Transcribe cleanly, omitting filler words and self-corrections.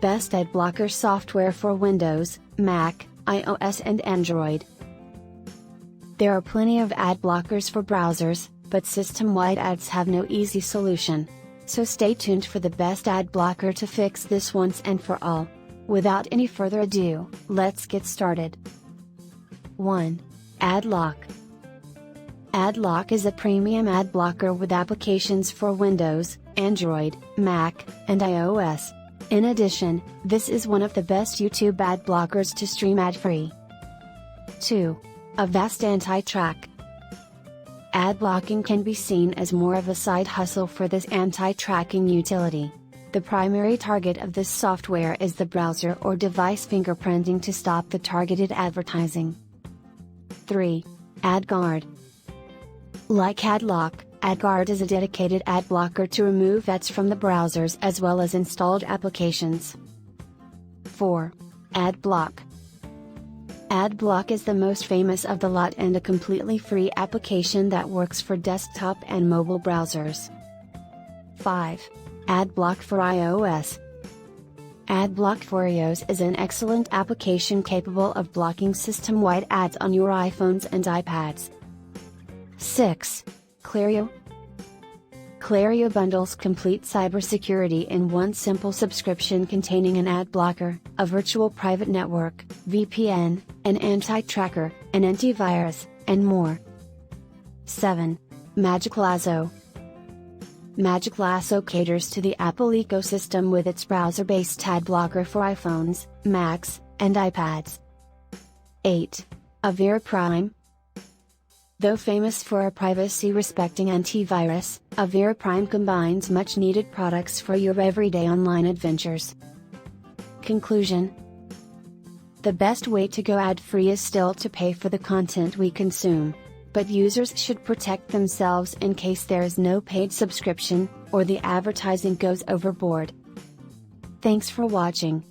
best ad blocker software for Windows, Mac, iOS and Android. There are plenty of ad blockers for browsers, but system-wide ads have no easy solution. So stay tuned for the best ad blocker to fix this once and for all. Without any further ado, let's get started. 1. AdLock. AdLock is a premium ad blocker with applications for Windows, Android, Mac, and iOS. In addition, this is one of the best YouTube ad blockers to stream ad-free. 2. Avast AntiTrack. Ad blocking can be seen as more of a side hustle for this anti-tracking utility. The primary target of this software is the browser or device fingerprinting to stop the targeted advertising. 3. AdGuard. Like AdLock, AdGuard is a dedicated ad blocker to remove ads from the browsers as well as installed applications. 4. AdBlock. AdBlock is the most famous of the lot and a completely free application that works for desktop and mobile browsers. 5. AdBlock for iOS. AdBlock for iOS is an excellent application capable of blocking system-wide ads on your iPhones and iPads. 6. Clerio. Clerio bundles complete cybersecurity in one simple subscription containing an ad blocker, a virtual private network, VPN, an anti-tracker, an antivirus, and more. 7. Lasso. Lasso caters to the Apple ecosystem with its browser-based ad blocker for iPhones, Macs, and iPads. 8. Avira Prime. Though famous for a privacy-respecting antivirus, Avira Prime combines much-needed products for your everyday online adventures. Conclusion: the best way to go ad-free is still to pay for the content we consume. But users should protect themselves in case there is no paid subscription, or the advertising goes overboard. Thanks for watching.